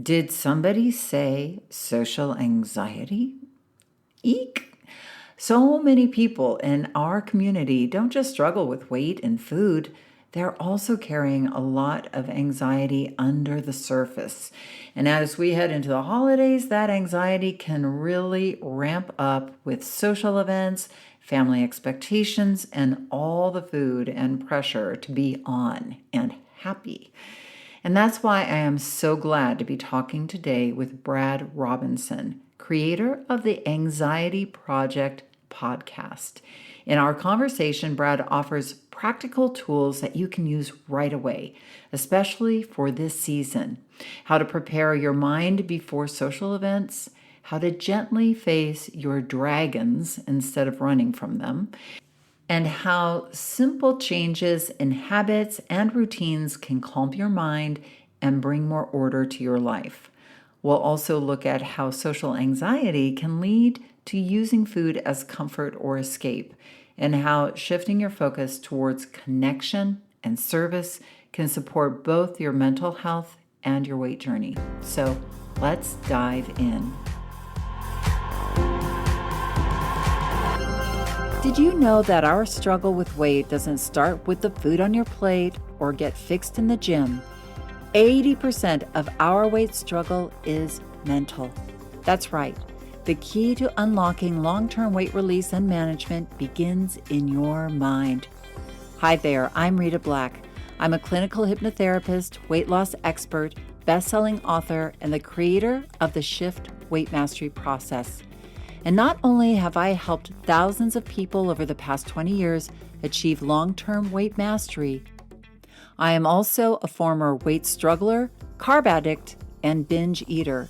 Did somebody say social anxiety? Eek! So many people in our community don't just struggle with weight and food, they're also carrying a lot of anxiety under the surface. And as we head into the holidays, that anxiety can really ramp up with social events, family expectations, and all the food and pressure to be on and happy. And that's why I am so glad to be talking today with Brad Robinson, creator of the Anxiety Project podcast. In our conversation, Brad offers practical tools that you can use right away, especially for this season. How to prepare your mind before social events, how to gently face your dragons instead of running from them, and how simple changes in habits and routines can calm your mind and bring more order to your life. We'll also look at how social anxiety can lead to using food as comfort or escape, and how shifting your focus towards connection and service can support both your mental health and your weight journey. So let's dive in. Did you know that our struggle with weight doesn't start with the food on your plate or get fixed in the gym? 80% of our weight struggle is mental. That's right. The key to unlocking long-term weight release and management begins in your mind. Hi there, I'm Rita Black. I'm a clinical hypnotherapist, weight loss expert, best-selling author, and the creator of the Shift Weight Mastery process. And not only have I helped thousands of people over the past 20 years achieve long-term weight mastery, I am also a former weight struggler, carb addict, and binge eater.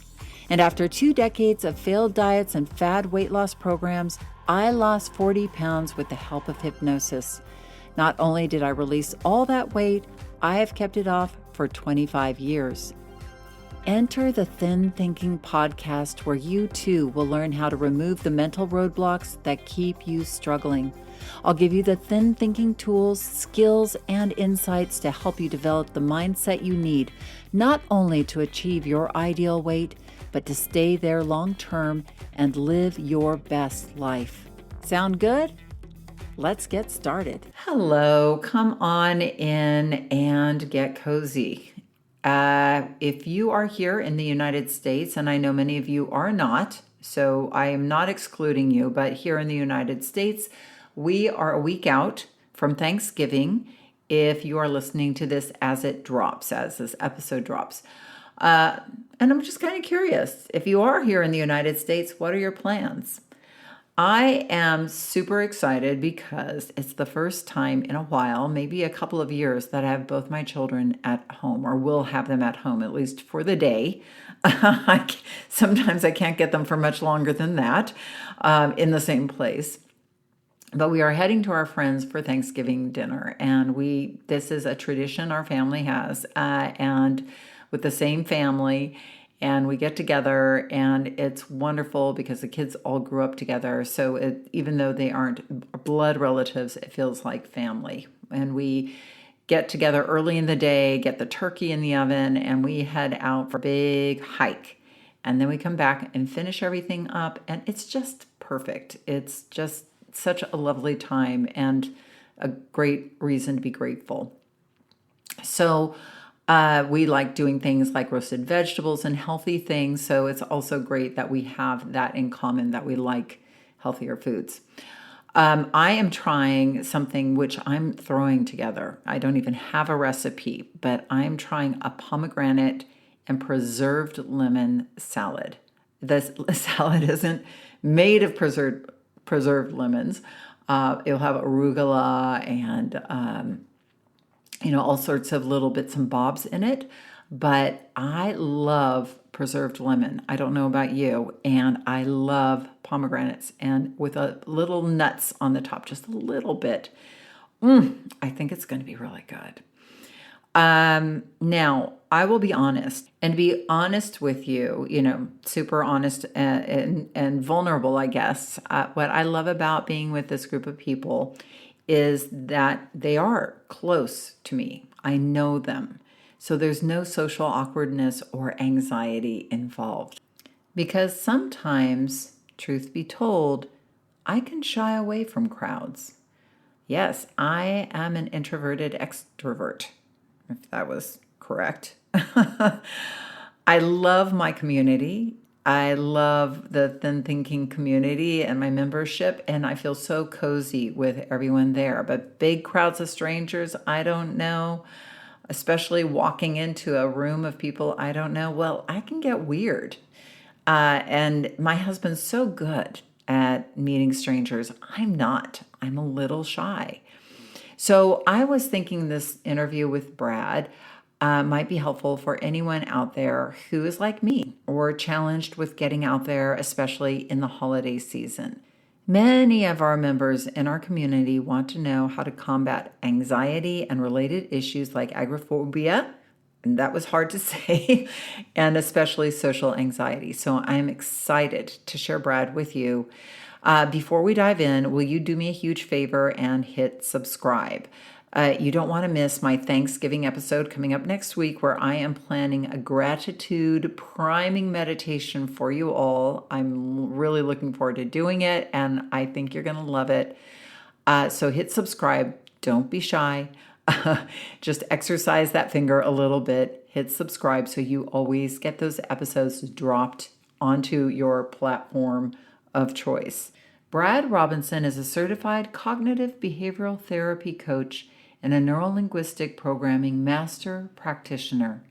And after 2 decades of failed diets and fad weight loss programs, I lost 40 pounds with the help of hypnosis. Not only did I release all that weight, I have kept it off for 25 years. Enter the Thin Thinking podcast, where you too will learn how to remove the mental roadblocks that keep you struggling. I'll give you the thin thinking tools, skills, and insights to help you develop the mindset you need, not only to achieve your ideal weight, but to stay there long term and live your best life. Sound good? Let's get started. Hello, come on in and get cozy. If you are here in the United States, and I know many of you are not, so I am not excluding you, but here in the United States, we are a week out from Thanksgiving if you are listening to this as it drops, as this episode drops. And I'm just kind of curious, if you are here in the United States, what are your plans? I am super excited because it's the first time in a while, maybe a couple of years, that I have both my children at home, or will have them at home, at least for the day. Sometimes I can't get them for much longer than that in the same place. But we are heading to our friends for Thanksgiving dinner, and this is a tradition our family has, and with the same family. And we get together, and it's wonderful because the kids all grew up together. So even though they aren't blood relatives, it feels like family. And we get together early in the day, get the turkey in the oven, and we head out for a big hike. And then we come back and finish everything up, and it's just perfect. It's just such a lovely time and a great reason to be grateful. So we like doing things like roasted vegetables and healthy things. So it's also great that we have that in common, that we like healthier foods. I am trying something which I'm throwing together. I don't even have a recipe, but I'm trying a pomegranate and preserved lemon salad. This salad isn't made of preserved lemons. It'll have arugula and all sorts of little bits and bobs in it. But I love preserved lemon. I don't know about you. And I love pomegranates, and with a little nuts on the top, just a little bit. I think it's going to be really good. Now, I will be honest, and to be honest with you, super honest and vulnerable, I guess. What I love about being with this group of people is that they are close to me. I know them. so there's no social awkwardness or anxiety involved. Because sometimes, truth be told, I can shy away from crowds. Yes, I am an introverted extrovert, if that was correct. I love my community. I love the Thin Thinking community and my membership, and I feel so cozy with everyone there. But big crowds of strangers, I don't know, especially walking into a room of people I don't know, well, I can get weird. And my husband's so good at meeting strangers. I'm not. I'm a little shy. So I was thinking this interview with Brad might be helpful for anyone out there who is like me or challenged with getting out there, especially in the holiday season. Many of our members in our community want to know how to combat anxiety and related issues like agoraphobia, and that was hard to say, and especially social anxiety. So I'm excited to share Brad with you. Before we dive in, will you do me a huge favor and hit subscribe? You don't want to miss my Thanksgiving episode coming up next week, where I am planning a gratitude priming meditation for you all. I'm really looking forward to doing it, and I think you're going to love it. So hit subscribe. Don't be shy. Just exercise that finger a little bit. Hit subscribe so you always get those episodes dropped onto your platform of choice. Brad Robinson is a certified cognitive behavioral therapy coach and a neurolinguistic programming master practitioner.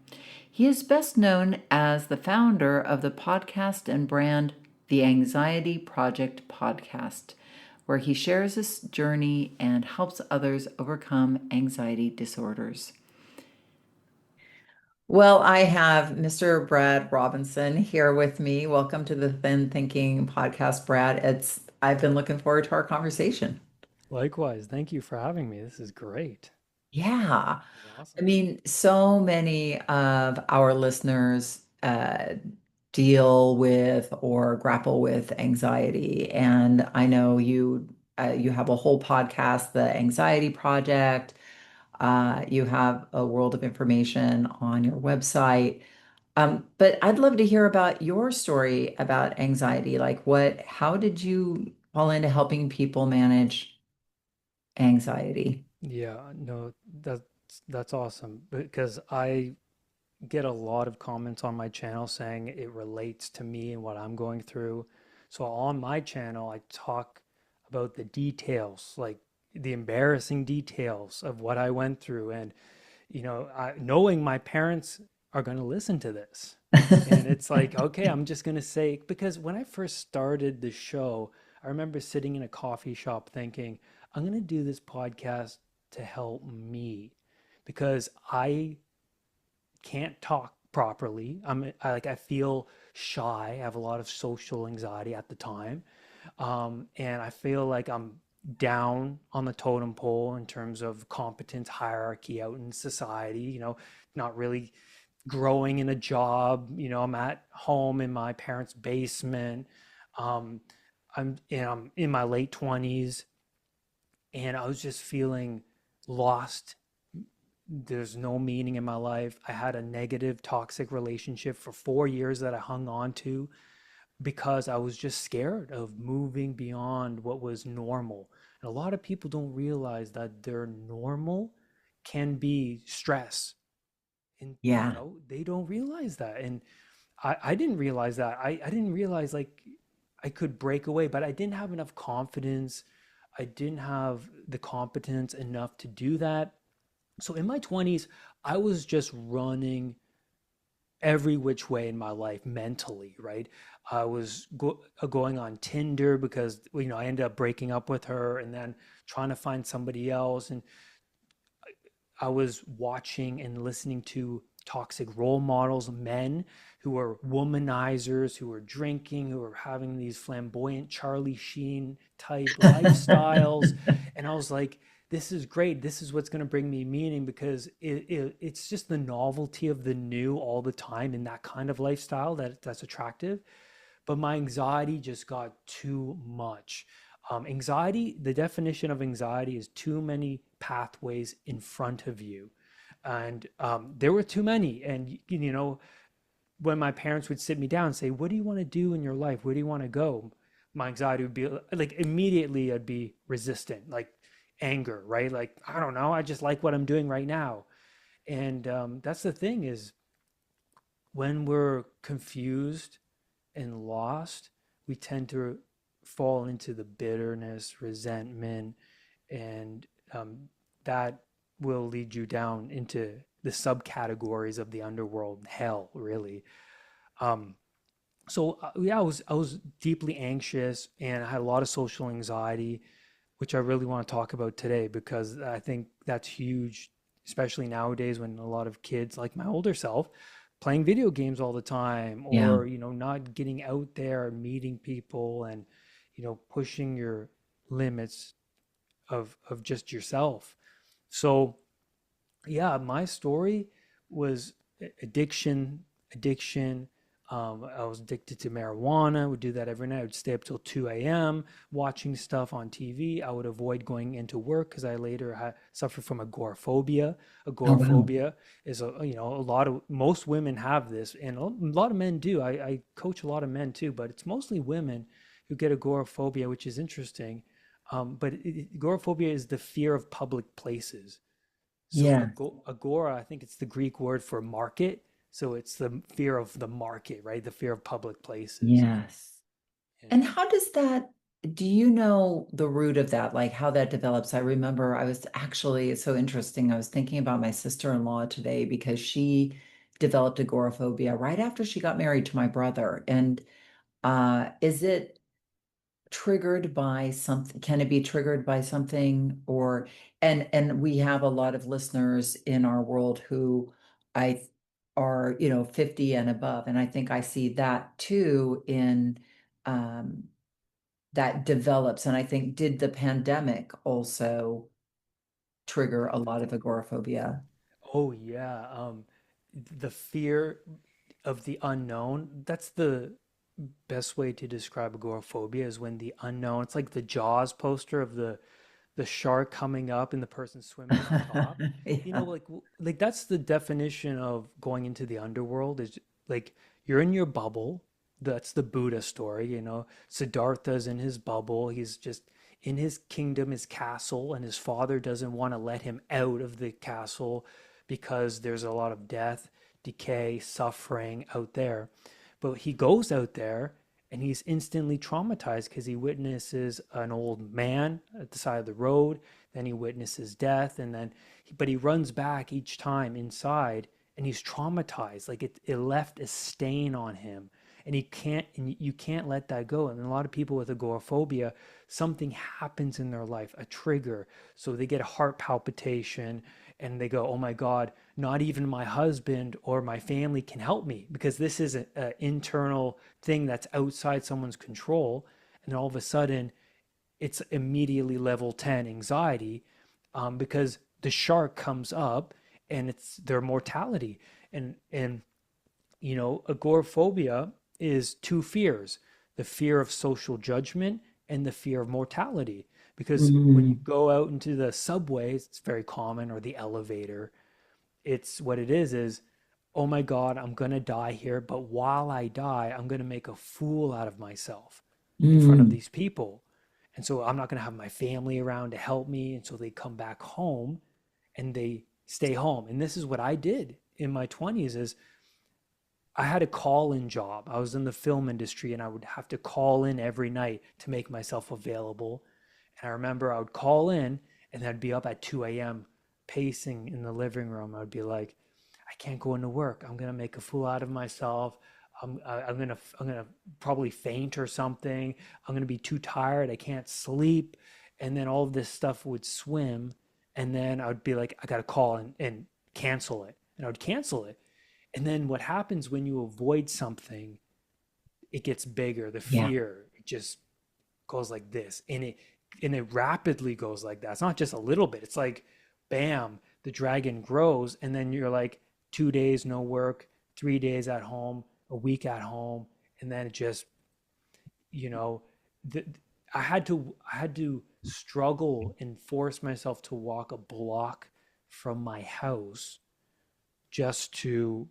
He is best known as the founder of the podcast and brand The Anxiety Project podcast, where he shares his journey and helps others overcome anxiety disorders. Well, I have Mr. Brad Robinson here with me. Welcome to the Thin Thinking podcast, Brad. I've been looking forward to our conversation. Likewise, thank you for having me. This is great. Yeah. This is I awesome. mean, so many of our listeners deal with or grapple with anxiety, and I know you have a whole podcast, The Anxiety Project. You have a world of information on your website. But I'd love to hear about your story about anxiety. How did you fall into helping people manage anxiety? Yeah, no, that's awesome because I get a lot of comments on my channel saying it relates to me and what I'm going through. So on my channel, I talk about the details, like the embarrassing details of what I went through and knowing my parents are going to listen to this. And it's like, okay, I'm just going to say, because when I first started the show, I remember sitting in a coffee shop thinking, I'm going to do this podcast to help me because I can't talk properly. I feel shy. I have a lot of social anxiety at the time. And I feel like I'm down on the totem pole in terms of competence hierarchy out in society, not really growing in a job. I'm at home in my parents' basement. Um, I'm in my late 20s and I was just feeling lost. There's no meaning in my life. I had a negative, toxic relationship for 4 years that I hung on to because I was just scared of moving beyond what was normal. And a lot of people don't realize that their normal can be stress. And, Yeah. they don't realize that. And I didn't realize that. I didn't realize like I could break away, but I didn't have enough confidence. I didn't have the competence enough to do that. So in my 20s, I was just running every which way in my life mentally, right? I was going on Tinder because I ended up breaking up with her and then trying to find somebody else, and I was watching and listening to toxic role models, men who are womanizers, who are drinking, who are having these flamboyant Charlie Sheen type lifestyles. And I was like, this is great. This is what's going to bring me meaning because it's just the novelty of the new all the time in that kind of lifestyle that's attractive. But my anxiety just got too much. Anxiety, the definition of anxiety is too many pathways in front of you. And there were too many. And when my parents would sit me down and say, "What do you want to do in your life? Where do you want to go?" My anxiety would be like immediately I'd be resistant, like anger, right? Like, I don't know, I just like what I'm doing right now. And that's the thing is when we're confused and lost, we tend to fall into the bitterness, resentment, and that will lead you down into the subcategories of the underworld, hell, really. Um, yeah, I was deeply anxious and I had a lot of social anxiety, which I really want to talk about today because I think that's huge, especially nowadays when a lot of kids like my older self playing video games all the time Yeah. or not getting out there and meeting people and pushing your limits of just yourself. So yeah, my story was addiction. I was addicted to marijuana. I would do that every night. I would stay up till 2 a.m. watching stuff on TV. I would avoid going into work because I later suffered from agoraphobia. Oh, wow. Agoraphobia is a lot of most women have this, and a lot of men do. I coach a lot of men too, but it's mostly women who get agoraphobia, which is interesting. But agoraphobia is the fear of public places. So Yeah. agora, I think it's the Greek word for market. So it's the fear of the market, right? The fear of public places. Yes. And And how does that, do you know the root of that, like how that develops? I remember I was actually, it's so interesting. I was thinking about my sister-in-law today because she developed agoraphobia right after she got married to my brother. And is it triggered by something? Can it be triggered by something? Or and we have a lot of listeners in our world who I are, 50 and above. And I think I see that too in um that develops. And I think, did the pandemic also trigger a lot of agoraphobia? oh yeah, the fear of the unknown. That's the best way to describe agoraphobia is when the unknown, it's like the Jaws poster of the shark coming up and the person swimming on top. Yeah. Like that's the definition of going into the underworld is like you're in your bubble. That's the Buddha story. Siddhartha's in his bubble. He's just in his kingdom, his castle, and his father doesn't want to let him out of the castle because there's a lot of death, decay, suffering out there. But he goes out there and he's instantly traumatized because he witnesses an old man at the side of the road, then he witnesses death, and then but he runs back each time inside and he's traumatized, like it left a stain on him, and you can't let that go. And a lot of people with agoraphobia, something happens in their life, a trigger, so they get a heart palpitation and they go, oh my god, not even my husband or my family can help me because this is an internal thing that's outside someone's control. And all of a sudden, it's immediately level 10 anxiety because the shark comes up and it's their mortality. And agoraphobia is two fears: the fear of social judgment and the fear of mortality. Because when you Mm, go out into the subways, it's very common, or the elevator, it's what it is, oh my God, I'm going to die here. But while I die, I'm going to make a fool out of myself in front of mm, these people. And so I'm not going to have my family around to help me. And so they come back home and they stay home. And this is what I did in my 20s is I had a call-in job. I was in the film industry and I would have to call in every night to make myself available. And I remember I would call in and I'd be up at 2 a.m. pacing in the living room. I'd be like, I can't go into work. I'm gonna make a fool out of myself. I'm gonna probably faint or something. I'm gonna be too tired. I can't sleep. And then all of this stuff would swim. And then I would be like, I gotta call and cancel it. And I would cancel it. And then what happens when you avoid something, it gets bigger. The yeah. fear, it just goes like this. And it rapidly goes like that. It's not just a little bit. It's like bam, the dragon grows, and then you're like 2 days no work, 3 days at home, a week at home, and then it just, you know, the, I had to struggle and force myself to walk a block from my house just to,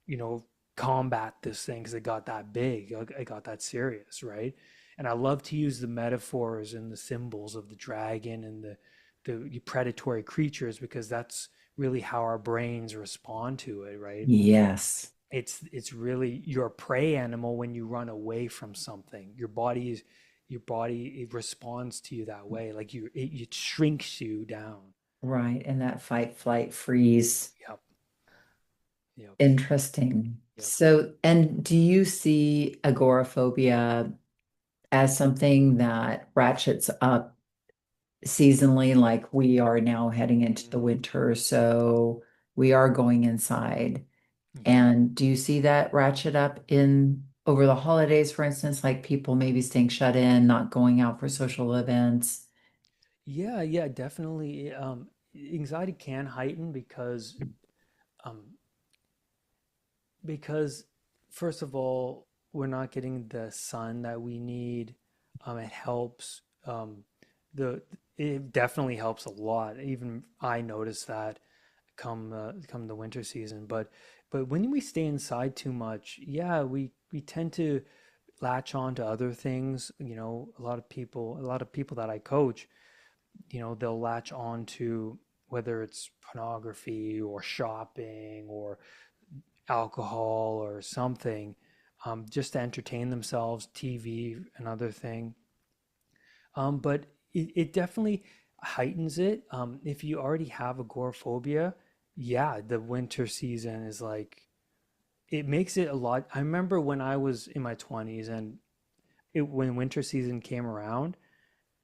you know, combat this thing because it got that big, it got that serious, right? And I love to use the metaphors and the symbols of the dragon and the predatory creatures because that's really how our brains respond to it, right? Yes. It's really your prey animal when you run away from something. Your body it responds to you that way. Like it shrinks you down. Right. And that fight, flight, freeze. Yep. Yep. Interesting. Yep. So, and do you see agoraphobia as something that ratchets up seasonally, like we are now heading into the Mm-hmm. winter, so we are going inside? Mm-hmm. And do you see that ratchet up in over the holidays, for instance, like people maybe staying shut in, not going out for social events? Yeah, yeah, definitely. Anxiety can heighten um, because first of all, we're not getting the sun that we need. It helps. The it definitely helps a lot. Even I notice that come the winter season. But when we stay inside too much, yeah, we tend to latch on to other things. You know, a lot of people that I coach, you know, they'll latch on to whether it's pornography or shopping or alcohol or something, just to entertain themselves, TV, another thing. But it definitely heightens it. If you already have agoraphobia, yeah, the winter season is like, it makes it a lot. I remember when I was in my 20s and when winter season came around,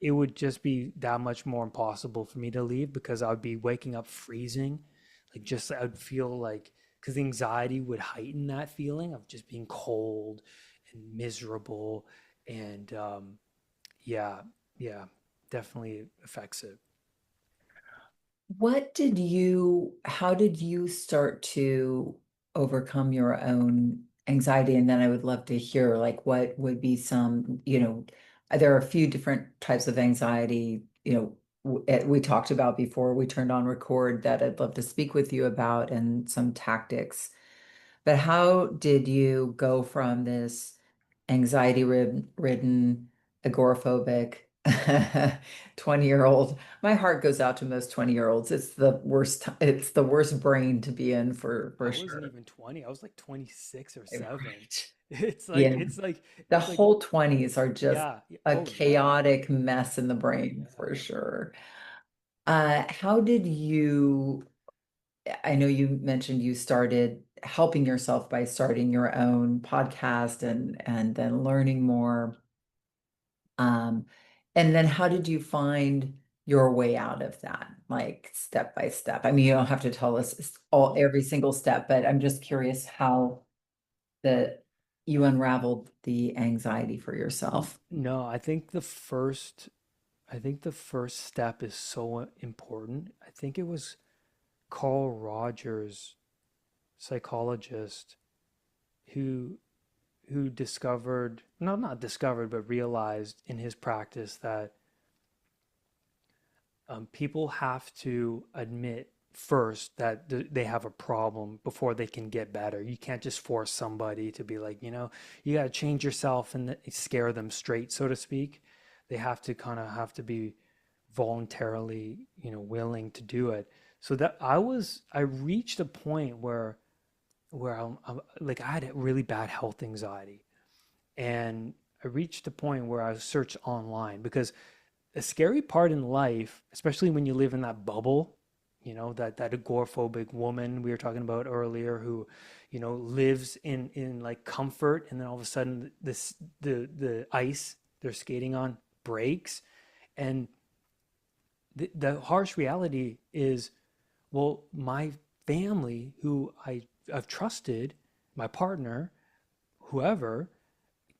it would just be that much more impossible for me to leave because I would be waking up freezing. Like just I would feel like because the anxiety would heighten that feeling of just being cold and miserable. And yeah, yeah, definitely affects it. How did you start to overcome your own anxiety? And then I would love to hear, like, what would be some, there are a few different types of anxiety, we talked about before we turned on record that I'd love to speak with you about and some tactics. But how did you go from this anxiety ridden, agoraphobic 20-year-old? My heart goes out to most 20-year-olds. It's the worst brain to be in I for wasn't sure. even 20. I was like 26 or 7. Right. It's like Yeah. it's like The it's like whole 20s are just yeah. a Oh yeah. chaotic mess in the Oh brain for yeah. sure. How did you I know you mentioned you started helping yourself by starting your own podcast and then learning more. Um, and then how did you find your way out of that, like step by step? I mean, you don't have to tell us all No. every single step, but I'm just curious how that you unraveled the anxiety for yourself. No, I think the first step is so important. I think it was Carl Rogers, psychologist, who discovered, no, not discovered, but realized in his practice that people have to admit first that they have a problem before they can get better. You can't just force somebody to be like, you know, you got to change yourself and scare them straight, so to speak. They have to kind of have to be voluntarily, you know, willing to do it. So that I reached a point where like I had really bad health anxiety, and I reached a point where I searched online because a scary part in life, especially when you live in that bubble, you know, that agoraphobic woman we were talking about earlier who, you know, lives in like comfort, and then all of a sudden the ice they're skating on breaks, and the harsh reality is, well, my family who I've trusted, my partner, whoever,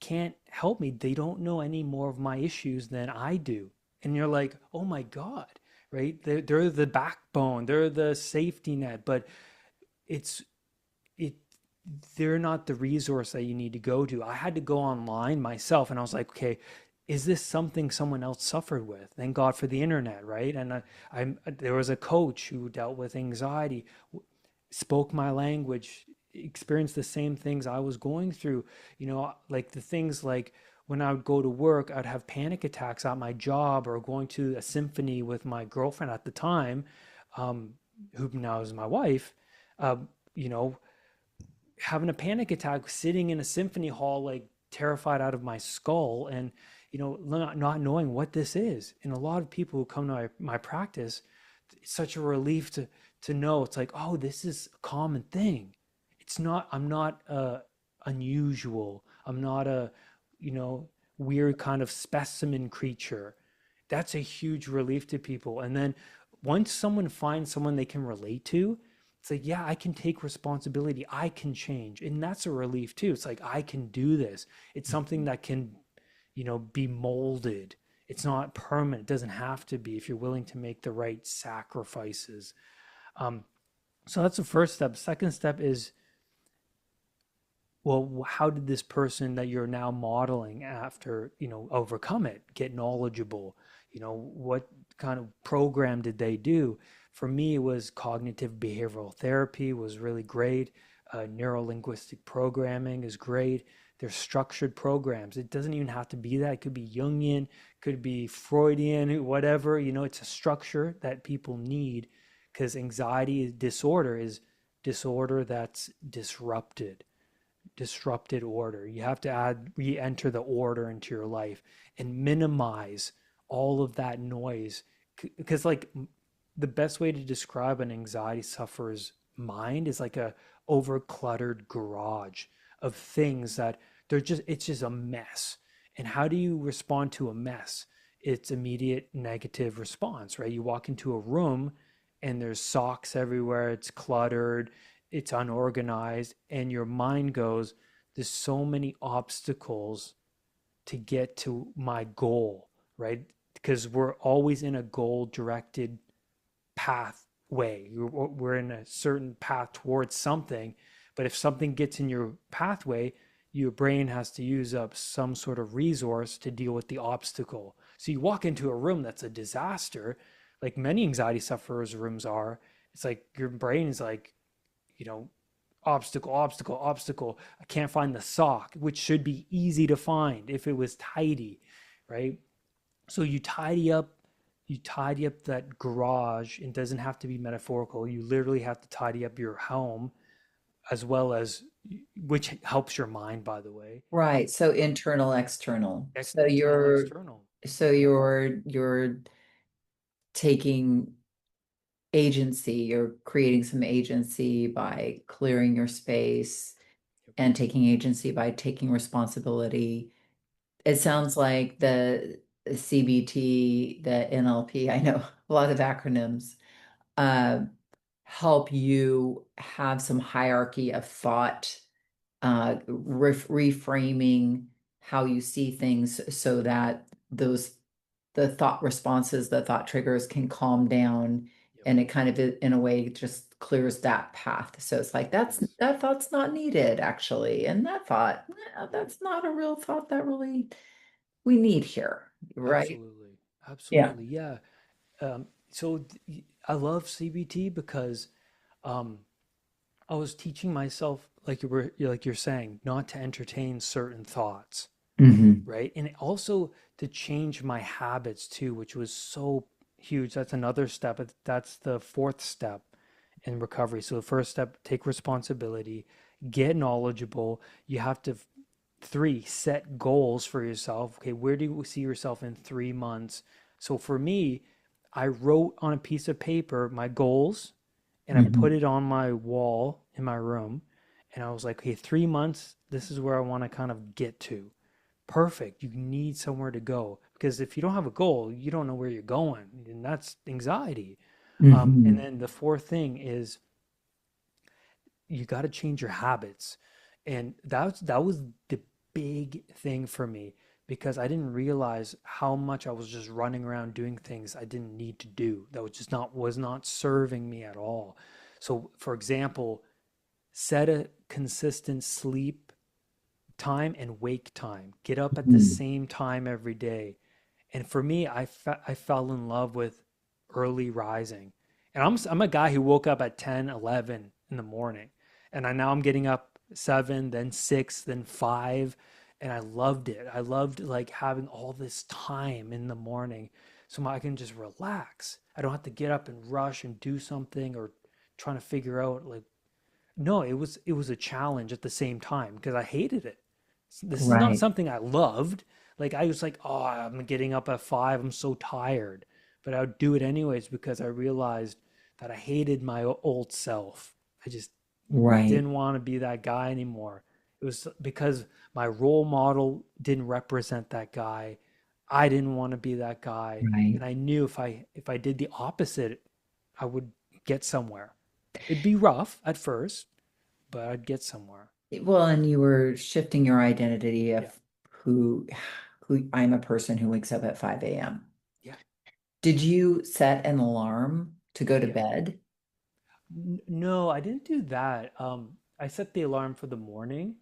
can't help me. They don't know any more of my issues than I do. And you're like, oh my God, right? They're the backbone, they're the safety net, but it's, it, they're not the resource that you need to go to. I had to go online myself and I was like, okay, is this something someone else suffered with? Thank God for the internet, right? And there was a coach who dealt with anxiety. spoke my language, experienced the same things I was going through. Like the things like when I would go to work, I'd have panic attacks at my job or going to a symphony with my girlfriend at the time, um, who now is my wife. Uh, you know, having a panic attack sitting in a symphony hall, like terrified out of my skull, and not knowing what this is. And a lot of people who come to my practice, it's such a relief to know it's like, oh, this is a common thing. It's not, I'm not unusual. I'm not a, you know, weird kind of specimen creature. That's a huge relief to people. And then once someone finds someone they can relate to, it's like, yeah, I can take responsibility. I can change. And that's a relief too. It's like, I can do this. It's something that can, be molded. It's not permanent. It doesn't have to be if you're willing to make the right sacrifices. Um, so that's the first step. Second step is, well, how did this person that you're now modeling after, overcome it, get knowledgeable? What kind of program did they do? For me, it was cognitive behavioral therapy was really great. Neuro-linguistic programming is great. There's structured programs. It doesn't even have to be that. It could be Jungian, could be Freudian, whatever. It's a structure that people need because anxiety disorder is disorder that's disrupted order. You have to re-enter the order into your life and minimize all of that noise. Because like the best way to describe an anxiety sufferer's mind is like a overcluttered garage of things that it's just a mess. And how do you respond to a mess? It's immediate negative response, right? You walk into a room and there's socks everywhere, it's cluttered, it's unorganized, and your mind goes, there's so many obstacles to get to my goal, right? Because we're always in a goal directed pathway. We're in a certain path towards something, but if something gets in your pathway, your brain has to use up some sort of resource to deal with the obstacle. So you walk into a room that's a disaster, like many anxiety sufferers rooms are. It's like your brain is like, you know, obstacle, obstacle, obstacle. I can't find the sock, which should be easy to find if it was tidy, right? So you tidy up that garage. It doesn't have to be metaphorical. You literally have to tidy up your home as well as, which helps your mind, by the way. Right. So internal, external. So Internal, you're external. so Yep. you're taking agency, you're creating some agency by clearing your space Yep. and taking agency by taking responsibility. It sounds like the CBT, the NLP, I know a lot of acronyms, uh, help you have some hierarchy of thought, reframing how you see things so that the thought responses, the thought triggers can calm down, Yep. and it kind of in a way just clears that path. So it's like Yes. that thought's not needed actually, and that thought, that's not a real thought that really we need here, right? Absolutely. Yeah. Absolutely. Yeah. I love CBT because um, I was teaching myself, like you're saying, not to entertain certain thoughts, Hmm. right? And also to change my habits too, which was so huge. That's another step. That's the fourth step in recovery. So the first step, take responsibility, get knowledgeable. You have to, three, set goals for yourself. Okay, where do you see yourself in 3 months? So for me, I wrote on a piece of paper my goals and I put Hmm. it on my wall in my room. And I was like, okay, 3 months, this is where I want to kind of get to. Perfect. You need somewhere to go because if you don't have a goal, you don't know where you're going, and that's anxiety. And Hmm. then the fourth thing is you got to change your habits, and that was the big thing for me because I didn't realize how much I was just running around doing things I didn't need to do that was not serving me at all. So, for example, set a consistent sleep time and wake time. Get up at the Hmm. same time every day. And for me, I fell in love with early rising. And I'm a guy who woke up at 10, 11. in the morning. And now I'm getting up 7, then 6, then 5, and I loved it. I loved like having all this time in the morning so I can just relax. I don't have to get up and rush and do something or trying to figure out like no, it was a challenge at the same time because I hated it. This is not Right. something I loved. Like I was like, oh, I'm getting up at 5. I'm so tired. But I would do it anyways because I realized that I hated my old self. I just Right. didn't want to be that guy anymore. It was because my role model didn't represent that guy. I didn't want to be that guy, Right. and I knew if I did the opposite, I would get somewhere. It'd be rough at first, but I'd get somewhere. Well, and you were shifting your identity Yeah. of who who I'm a person who wakes up at 5 a.m. Yeah. Did you set an alarm to go to Yeah. bed? No, I didn't do that. I set the alarm for the morning.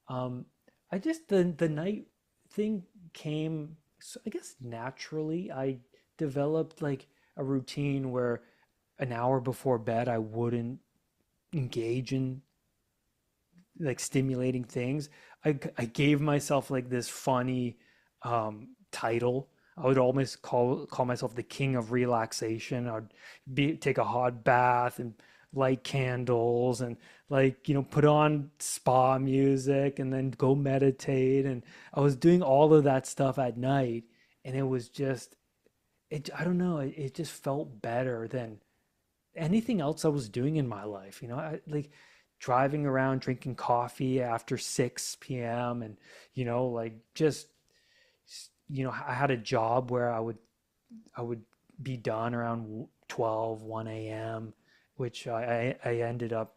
Um, I just the night thing came, I guess naturally. I developed like a routine where an hour before bed I wouldn't engage in like stimulating things. I gave myself like this funny title. I would almost call myself the king of relaxation. I'd take a hot bath and light candles and like put on spa music and then go meditate, and I was doing all of that stuff at night, and it was just I don't know, it just felt better than anything else I was doing in my life. Like driving around drinking coffee after 6 p.m. and like just I had a job where I would be done around 12, 1 a.m., which I ended up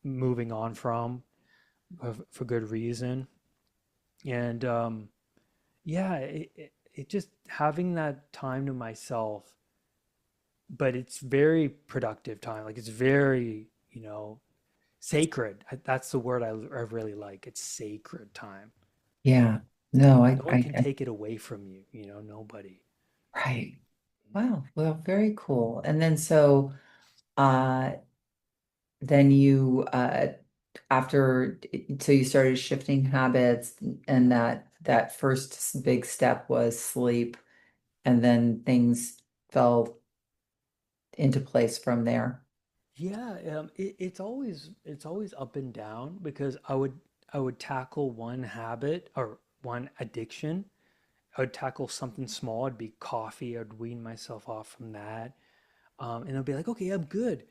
moving on from for good reason. And yeah, it just having that time to myself, but it's very productive time. Like it's very, sacred. That's the word I really like. It's sacred time. Yeah. No, No one can take it away from you, nobody. right. Wow. Well, very cool. And then so uh then you after so you started shifting habits and that first big step was sleep and then things fell into place from there. Yeah, it's always up and down because I would tackle one habit or one addiction. I would tackle something small. It'd be coffee. I'd wean myself off from that. And I'll be like, okay, I'm good.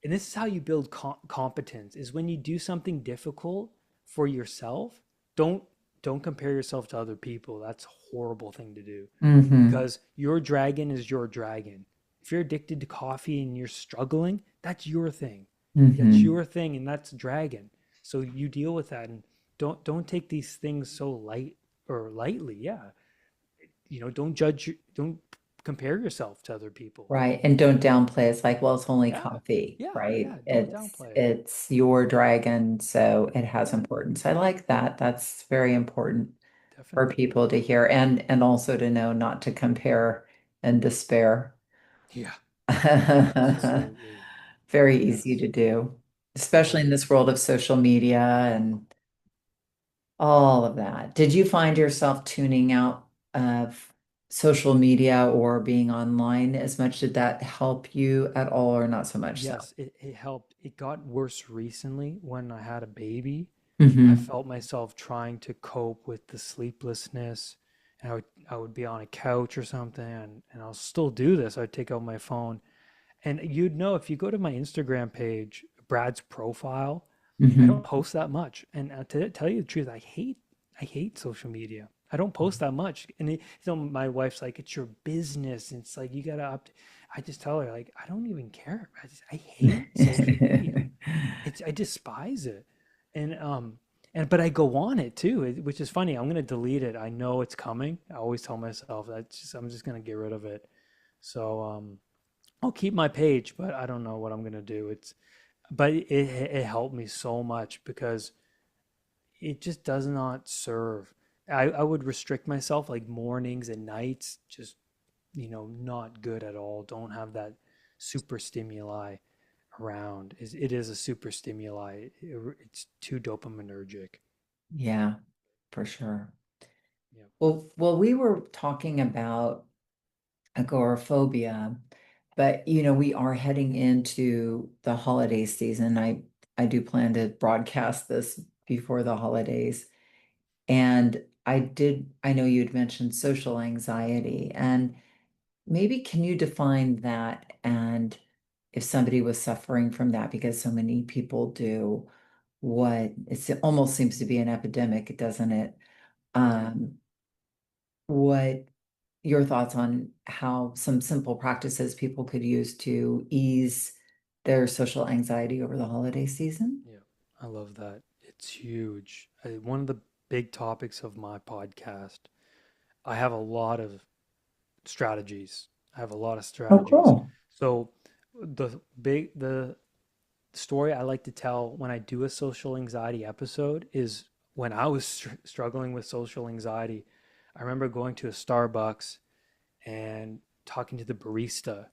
And this is how you build competence: is when you do something difficult for yourself. Don't don't compare yourself to other people. That's a horrible thing to do Hmm. because your dragon is your dragon. If you're addicted to coffee and you're struggling, that's your thing. That's Hmm. your thing, and that's dragon. So you deal with that, and don't take these things so lightly. Yeah, don't judge. Don't compare yourself to other people. Right. And don't downplay. It's like, well, it's only Yeah, coffee, yeah, right? yeah. Don't downplay it. It's your dragon, so it has Yeah, importance. I like that. That's very important for definitely. people to hear and also to know not to compare and despair. Yeah, absolutely. Very easy Yes. to do, Oh, especially it in this is. world of social media and all of that. Did you find yourself tuning out of social media or being online as much? Did that help you at all or not so much so? Yes, it helped. It got worse recently when I had a baby. I Hmm. felt myself trying to cope with the sleeplessness, and I would be on a couch or something, and I'll still do this. I'd take out my phone, and you'd know if you go to my Instagram page, Brad's profile, I don't Hmm. post that much. And to tell you the truth, I hate social media. I don't post that much. And my wife's like, it's your business. And it's like you gotta up. I just tell her like, I don't even care. I hate social media. I despise it. And but I go on it too, which is funny. I'm gonna delete it. I know it's coming. I always tell myself that I'm just gonna get rid of it. So I'll keep my page, but I don't know what I'm gonna do. But it helped me so much because it just does not serve. I would restrict myself like mornings and nights, just not good at all. Don't have that super stimuli around. Is it is a super stimuli. It's too dopaminergic. Yeah, for sure. Yeah. Well, we were talking about agoraphobia, but we are heading into the holiday season. I do plan to broadcast this before the holidays. And I know you had mentioned social anxiety, and maybe can you define that? And if somebody was suffering from that, because so many people do, it almost seems to be an epidemic, doesn't it? Yeah. Um, what your thoughts on how some simple practices people could use to ease their social anxiety over the holiday season? Yeah. I love that. It's huge. One of the big topics of my podcast. I have a lot of strategies. I have a lot of Oh, strategies. cool. So the story I like to tell when I do a social anxiety episode is when I was struggling with social anxiety. I remember going to a Starbucks and talking to the barista.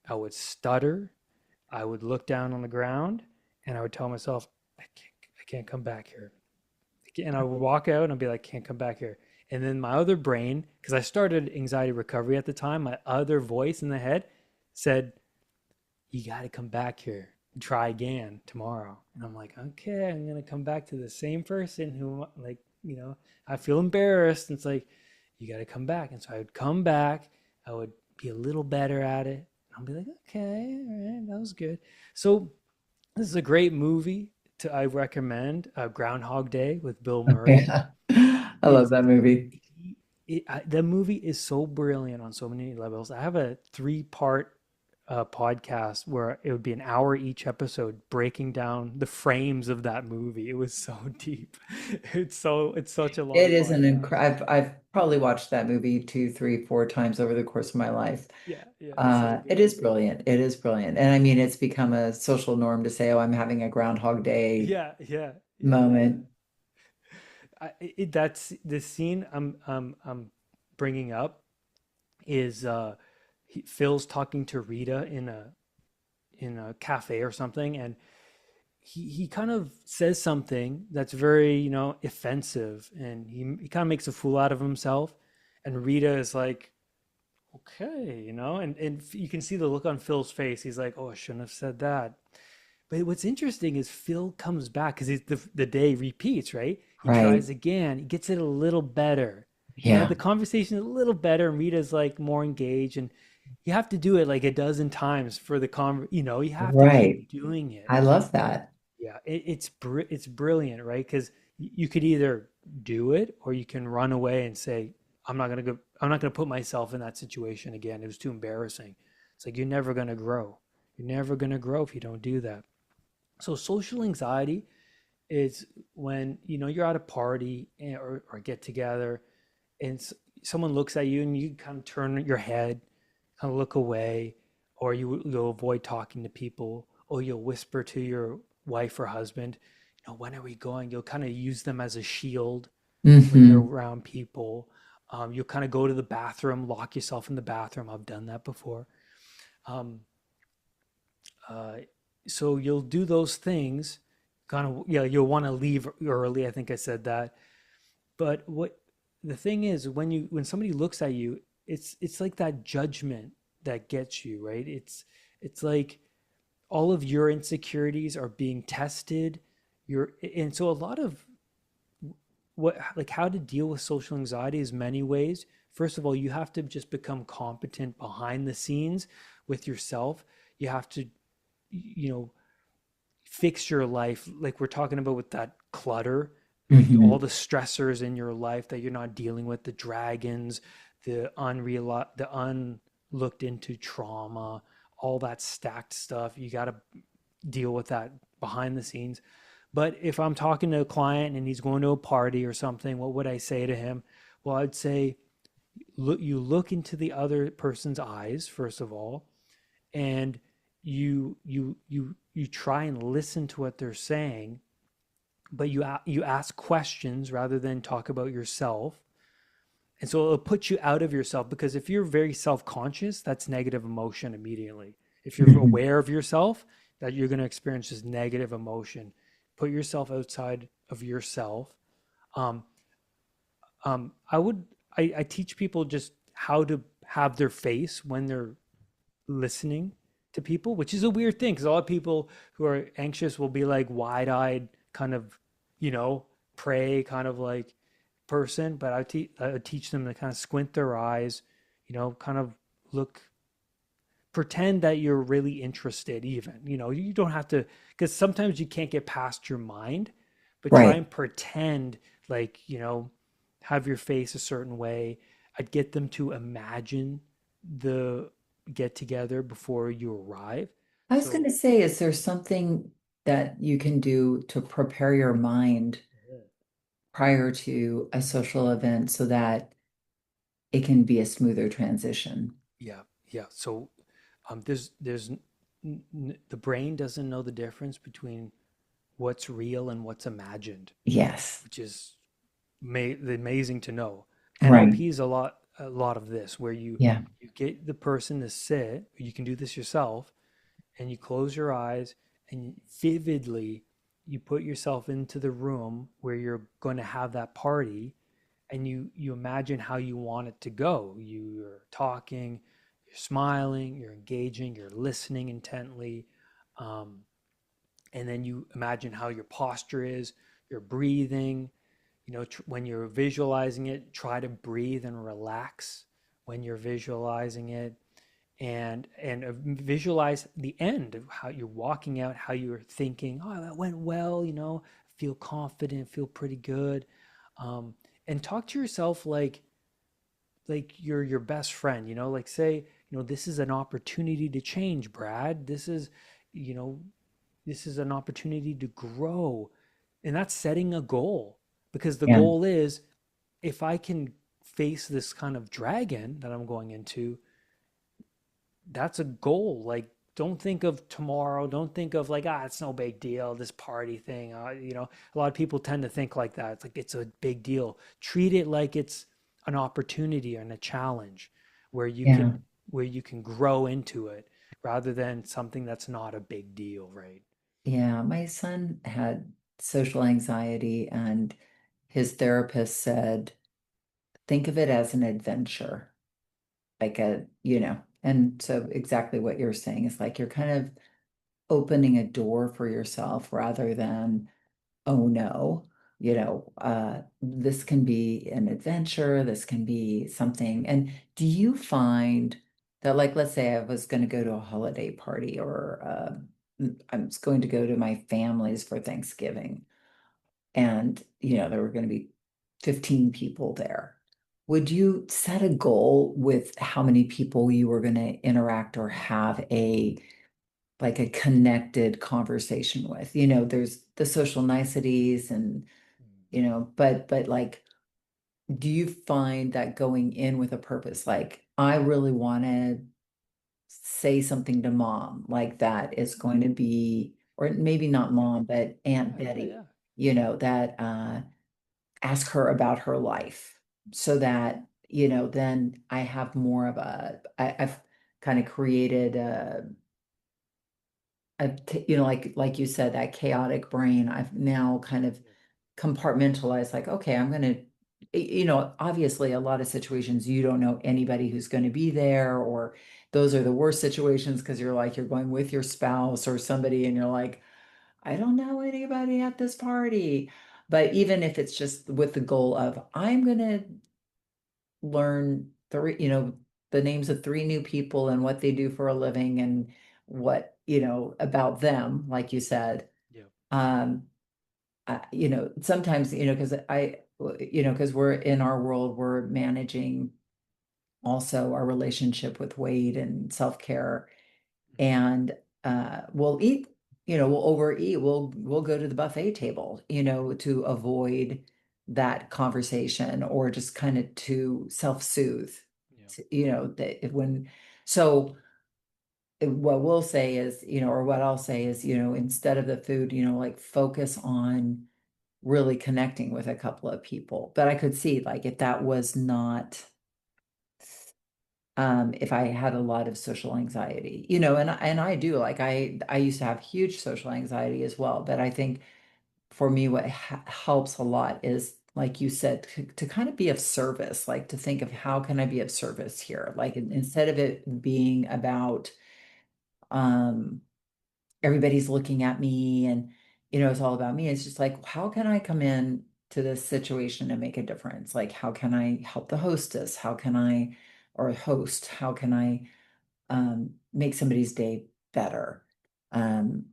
I would stutter, I would look down on the ground, and I would tell myself, I can't come back here. And I would walk out and I'd be like, can't come back here. And then my other brain, because I started anxiety recovery at the time, my other voice in the head said, you got to come back here and try again tomorrow. And I'm like, okay, I'm going to come back to the same person who, like, I feel embarrassed. And it's like, you got to come back. And so I would come back, I would be a little better at it. I'll be like, okay, all right, that was good. So this is a great movie I recommend, Groundhog Day with Bill Murray. Yeah. I love It's that movie. the movie is so brilliant on so many levels. I have a three-part podcast where it would be an hour each episode breaking down the frames of that movie. It was so deep. It's such a It long is an podcast. incredible. I've probably watched that movie two, three, four times over the course of my life. Yeah, yeah, it's so It good. is brilliant. It is brilliant. And I mean, it's become a social norm to say, oh, I'm having a Groundhog Day Yeah, yeah, yeah, yeah. moment. That's the scene I'm bringing up is Phil's talking to Rita in a cafe or something, and he kind of says something that's very, offensive, and he kind of makes a fool out of himself. And Rita is like, okay, and you can see the look on Phil's face. He's like, oh, I shouldn't have said that. But what's interesting is Phil comes back because the day repeats, right? He Right. tries again, he gets it a little better. Yeah. The conversation is a little better, and Rita's like more engaged, and you have to do it like a dozen times for you have to Right. keep doing it. I love that. Yeah, it's brilliant, right? Because you could either do it or you can run away and say, "I'm not gonna go. I'm not gonna put myself in that situation again. It was too embarrassing." It's like you're never gonna grow. You're never gonna grow if you don't do that. So social anxiety is when you're at a party or get together, and someone looks at you and you kind of turn your head, kind of look away, or you'll avoid talking to people, or you'll whisper to your wife or husband, when are we going? You'll kind of use them as a shield when you're Hmm. around people. You'll kind of go to the bathroom, lock yourself in the bathroom. I've done that before. Um, uh, so you'll do those things. Kind of, yeah, you'll want to leave early. I think I said that. But what the thing is, when somebody looks at you, it's like that judgment that gets you, right? It's like all of your insecurities are being tested. And so a lot of what like how to deal with social anxiety is many ways. First of all, you have to just become competent behind the scenes with yourself. You have to, you know, fix your life like we're talking about with that clutter, all Hmm. the stressors in your life that you're not dealing with, the dragons, the unlooked into trauma, all that stacked stuff. You got to deal with that behind the scenes. But if I'm talking to a client and he's going to a party or something, what would I say to him? Well, I'd say, look into the other person's eyes first of all, and you try and listen to what they're saying, but you ask questions rather than talk about yourself. And so it'll put you out of yourself, because if you're very self-conscious, that's negative emotion immediately. If you're Hmm. aware of yourself, that you're going to experience this negative emotion. Put yourself outside of yourself. Um, I would I teach people just how to have their face when they're listening to people, which is a weird thing because a lot of people who are anxious will be like wide-eyed, kind of, you know, prey kind of like person. But I teach them to kind of squint their eyes, you know, kind of look, pretend that you're really interested. Even, you know, you don't have to, because sometimes you can't get past your mind, but try Right. and pretend like, you know, have your face a certain way. I'd get them to imagine the get together before you arrive. I was going So to say, is there something that you can do to prepare your mind prior to a social event so that it can be a smoother transition? yeah, yeah. So the brain doesn't know the difference between what's real and what's imagined, Yes. which is amazing to know. Right. NLP is a lot of this, where Yeah. you get the person to sit. You can do this yourself, and you close your eyes and vividly you put yourself into the room where you're going to have that party, and you imagine how you want it to go. You're talking, you're smiling, you're engaging, you're listening intently, um, and then you imagine how your posture is, you're breathing. You know, when you're visualizing it, try to breathe and relax when you're visualizing it, and visualize the end of how you're walking out, how you're thinking, oh, that went well, you know, feel confident, feel pretty good. um, and talk to yourself like you're your best friend, you know, like say, you know, this is an opportunity to change, Brad. This is, you know, this is an opportunity to grow. And that's setting a goal, because the Yeah. goal is, if I can face this kind of dragon that I'm going into, that's a goal. Like, don't think of tomorrow. Don't think of like, it's no big deal, this party thing. You know, a lot of people tend to think like that. It's like it's a big deal. Treat it like it's an opportunity and a challenge where you Yeah. can where you can grow into it, rather than something that's not a big deal, right? Yeah. My son had social anxiety, and his therapist said, think of it as an adventure, like and so exactly what you're saying is like you're kind of opening a door for yourself rather than, oh no, this can be an adventure, this can be something. And do you find that, like, let's say I was going to go to a holiday party, or I was going to go to my family's for Thanksgiving, and there were going to be 15 people there. Would you set a goal with how many people you were going to interact or have a connected conversation with? There's the social niceties, and but like, do you find that going in with a purpose, like, I really want to say something to mom, like that is going to be, or maybe not Yeah, mom, but Aunt yeah, yeah, Betty, yeah. that ask her about her life, so that then I have more of I've kind of created like you said, that chaotic brain. I've now kind of Yeah, compartmentalized, like, okay, I'm going to, obviously a lot of situations you don't know anybody who's going to be there, or those are the worst situations because you're going with your spouse or somebody, and you're like, I don't know anybody at this party. But even if it's just with the goal of, I'm going to learn the names of three new people and what they do for a living, and what, about them, like you said. yeah. Um, sometimes, because we're in our world, we're managing also our relationship with weight and self-care, Mhm. and we'll eat, we'll overeat, we'll go to the buffet table, to avoid that conversation, or just kind of to self-soothe, Yeah. that when, so what we'll say is, or what I'll say is, instead of the food, like, focus on really connecting with a couple of people. But I could see, like, if that was not if I had a lot of social anxiety, you know, and I do like I used to have huge social anxiety as well, but I think for me what helps a lot is like you said to kind of be of service, like to think of how can I be of service here, like instead of it being about um everybody's looking at me and you know it's all about me, it's just like how can I come in to this situation and make a difference, like how can I help the hostess, how can I or host, how can I make somebody's day better. Um,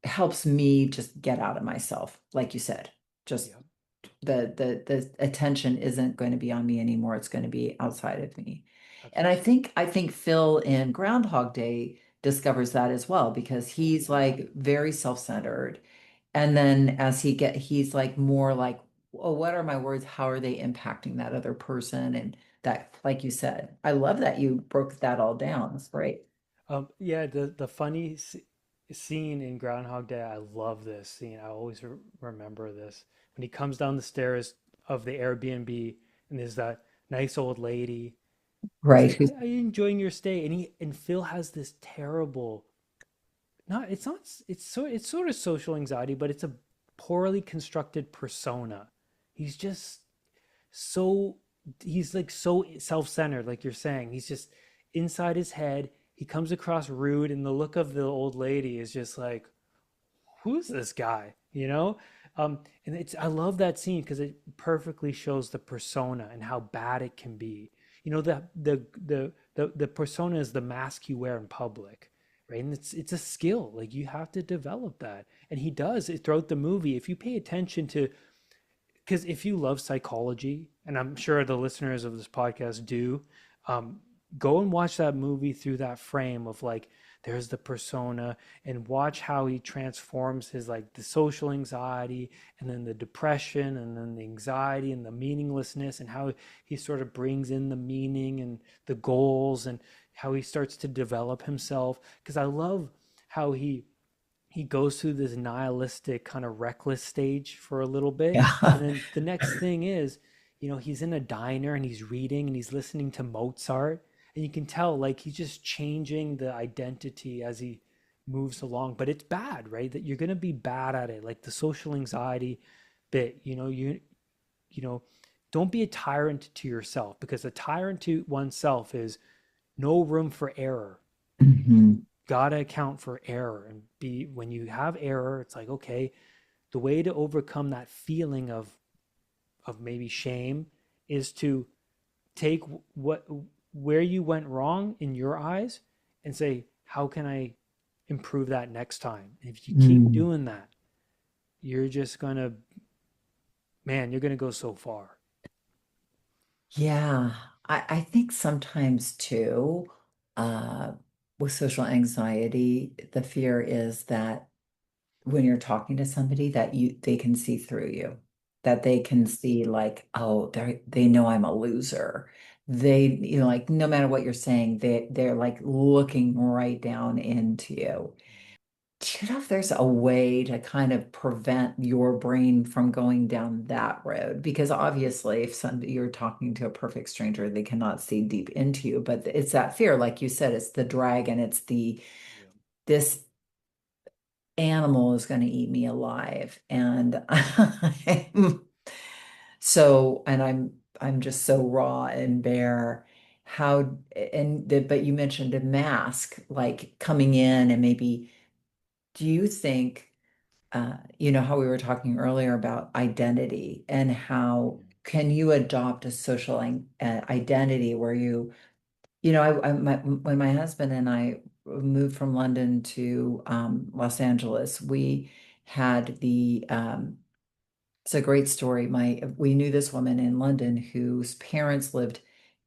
helps me just get out of myself, like you said. Just Yeah, the attention isn't going to be on me anymore. It's going to be outside of me. And absolutely. I think Phil in Groundhog Day discovers that as well because Oh he's yeah. like very self-centered. And then as he's like more like, oh, what are my words? How are they impacting that other person? And that, like you said, I love that you broke that all down. That's great. Yeah, the funny scene in Groundhog Day, I love this scene. I always remember this. When he comes down the stairs of the Airbnb and there's that nice old lady. He's Right. like, "Are you enjoying your stay?" And Phil has this terrible, not it's sort of social anxiety, but it's a poorly constructed persona. He's just so he's like so self-centered, like you're saying. He's just inside his head. He comes across rude, and the look of the old lady is just like, who's this guy? You know? And it's I love that scene because it perfectly shows the persona and how bad it can be. You know, the persona is the mask you wear in public, right? And it's a skill. Like you have to develop that. And he does it throughout the movie. If you pay attention to because if you love psychology, and I'm sure the listeners of this podcast do, um, go and watch that movie through that frame of like, there's the persona, and watch how he transforms his like the social anxiety, and then the depression, and then the anxiety, and the meaninglessness, and how he sort of brings in the meaning and the goals, and how he starts to develop himself. Because I love how he goes through this nihilistic kind of reckless stage for a little bit, and Yeah. then the next thing is, he's in a diner and he's reading and he's listening to Mozart, and you can tell like he's just changing the identity as he moves along. But it's bad, right? That you're going to be bad at it, like the social anxiety bit. You know don't be a tyrant to yourself, because a tyrant to oneself is no room for error. Mhm. Gotta account for error, and be when you have error, it's like, okay, the way to overcome that feeling of maybe shame is to take what where you went wrong in your eyes and say, how can I improve that next time? And if you keep Mm. doing that, you're just gonna, man, you're gonna go so far. Yeah, I think sometimes too, uh, with social anxiety, the fear is that when you're talking to somebody that they can see through you, that they can see like, oh, they know I'm a loser. They, you know, like no matter what you're saying, they're like looking right down into you. Do you know if there's a way to kind of prevent your brain from going down that road? Because obviously, if you're talking to a perfect stranger, they cannot see deep into you. But it's that fear, like you said, it's the dragon, it's the Yeah. this animal is going to eat me alive. And I'm and I'm just so raw and bare. How but you mentioned a mask like coming in and maybe do you think you know how we were talking earlier about identity and how can you adopt a social identity where you know, when my husband and I moved from London to Los Angeles, we had it's a great story. We knew this woman in London whose parents lived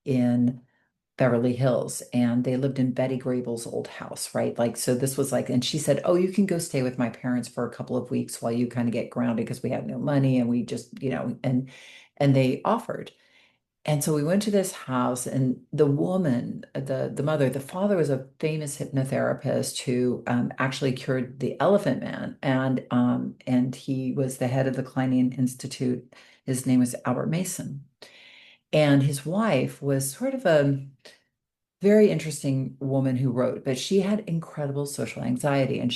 in Beverly Hills and they lived in Betty Grable's old house, right? Like, so this was like, and she said, oh, you can go stay with my parents for a couple of weeks while you kind of get grounded because we had no money and we just, you know, and they offered. And so we went to this house, and the woman, the mother, the father was a famous hypnotherapist who actually cured the Elephant Man, and he was the head of the Kleinian Institute. His name was Albert Mason, and his wife was sort of a very interesting woman who wrote, but she had incredible social anxiety and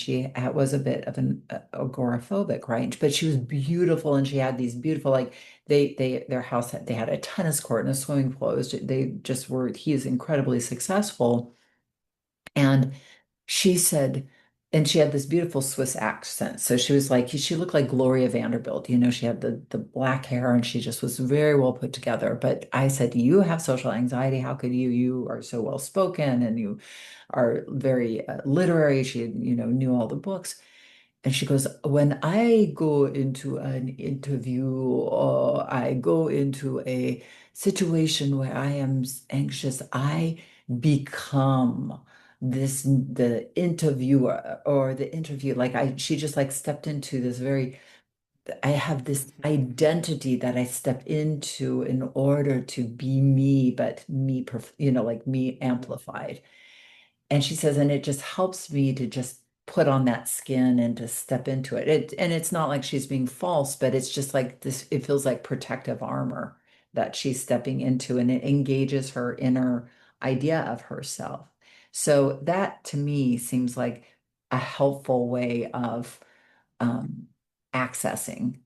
was a bit of an agoraphobic, right? But she was beautiful and she had these beautiful, like their house they had a tennis court and a swimming pool. They just were, he is incredibly successful. And she said, and she had this beautiful Swiss accent. So she was like, she looked like Gloria Vanderbilt. She had the black hair and she just was very well put together. But I said, you have social anxiety. How could you? You are so well spoken and you are very literary. She, knew all the books. And she goes, when I go into an interview or I go into a situation where I am anxious, I become the interviewer or the interview. She just like stepped into this I have this identity that I step into in order to be me, but me, like me Yep. amplified. And she says, and it just helps me to just put on that skin and to step into it. And it's not like she's being false, but it's just like this, it feels like protective armor that she's stepping into, and it engages her inner idea of herself. So that to me seems like a helpful way of um, accessing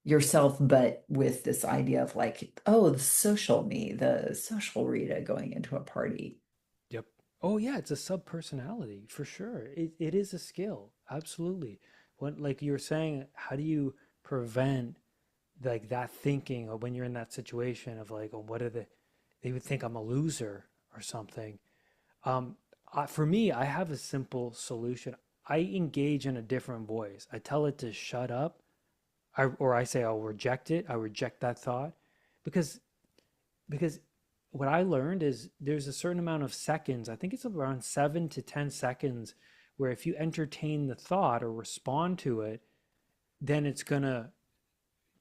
yourself, but with this idea of like, oh, the social me, the social Rita going into a party. Yep. Oh yeah, it's a sub personality for sure. It is a skill. Absolutely. When like you were saying, how do you prevent like that thinking or when you're in that situation of like, oh, what are they would think I'm a loser or something. Um, for me, I have a simple solution. I engage in a different voice. I tell it to shut up, or I say I'll reject it. I reject that thought because because what I learned is there's a certain amount of seconds. I think it's around 7 to 10 seconds where if you entertain the thought or respond to it, then it's gonna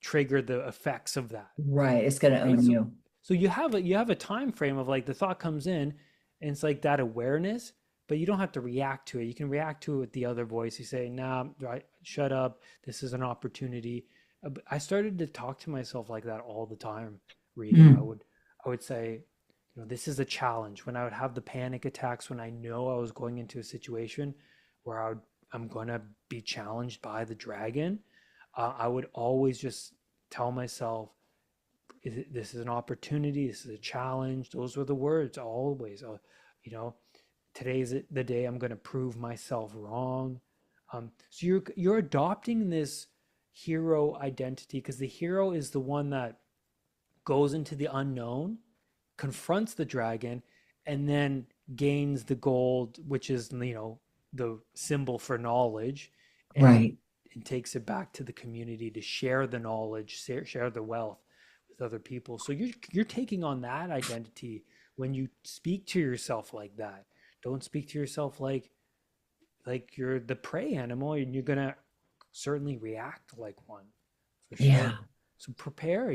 trigger the effects of that. Right. It's going to Right? own you. So you have a time frame of like the thought comes in and it's like that awareness, but you don't have to react to it. You can react to it with the other voice. You say, nah, right, shut up. This is an opportunity. I started to talk to myself like that all the time, Rita. I Mm. would I would say, this is a challenge. When I would have the panic attacks when I know I was going into a situation where I'm gonna be challenged by the dragon, I would always just tell myself, this is an opportunity, this is a challenge. Those were the words always. You know, today's the day I'm going to prove myself wrong. So you're adopting this hero identity because the hero is the one that goes into the unknown, confronts the dragon, and then gains the gold, which is the symbol for knowledge, and Right. and takes it back to the community to share the knowledge, share the wealth with other people. So you're taking on that identity when you speak to yourself like that. Don't speak to yourself like you're the prey animal, and you're gonna certainly react like one for Yeah. sure. So prepare,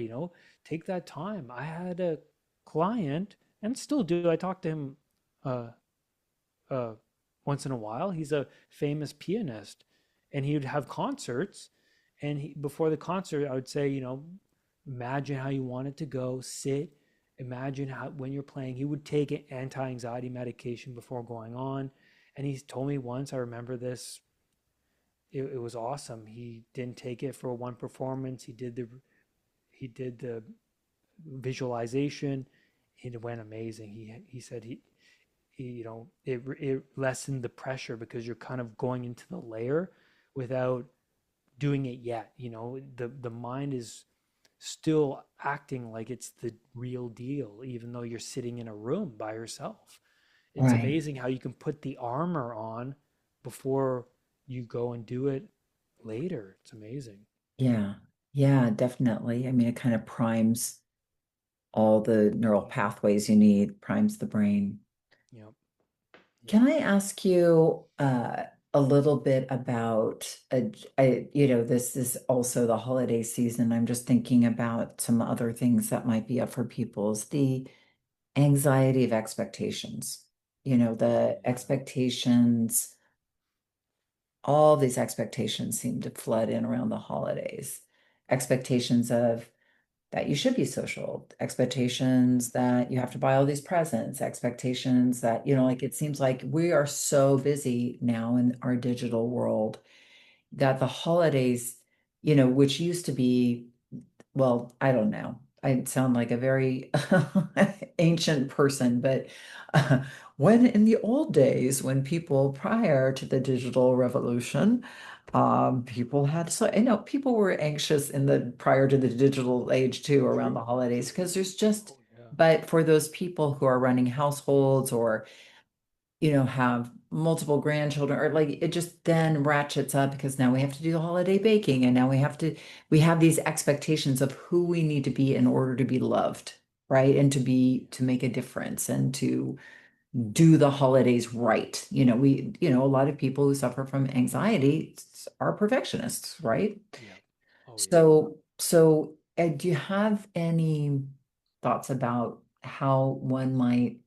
take that time. I had a client and still do. I talk to him uh, uh, once in a while. He's a famous pianist, and he would have concerts. And before the concert, I would say, imagine how you want it to go. Sit. Imagine how when you're playing. He would take an anti-anxiety medication before going on. And he told me once, I remember this. It was awesome. He didn't take it for one performance. He did the visualization. It went amazing. He said it lessened the pressure because you're kind of going into the layer without doing it yet. The mind is still acting like it's the real deal, even though you're sitting in a room by yourself. It's Right. amazing how you can put the armor on before you go and do it later. It's amazing. Yeah. Yeah, definitely. I mean, it kind of primes all the neural pathways you need, primes the brain. Yep. Yep. Can I ask you a little bit about this is also the holiday season. I'm just thinking about some other things that might be up for people's the anxiety of expectations. The Yeah. expectations, all these expectations seem to flood in around the holidays. Expectations of that you should be social, expectations that you have to buy all these presents, expectations that, like it seems like we are so busy now in our digital world that the holidays, which used to be, well, I don't know. I sound like a very ancient person, but uh, when in the old days, when people prior to the digital revolution, people had so, people were anxious in the prior to the digital age too around the True. holidays because there's just, Oh yeah. but for those people who are running households or have multiple grandchildren or like it just then ratchets up because now we have to do the holiday baking and now we have these expectations of who we need to be in order to be loved, right? And to make a difference and to do the holidays right. A lot of people who suffer from anxiety are perfectionists, right? Yeah. Oh yeah. So, do you have any thoughts about how one might,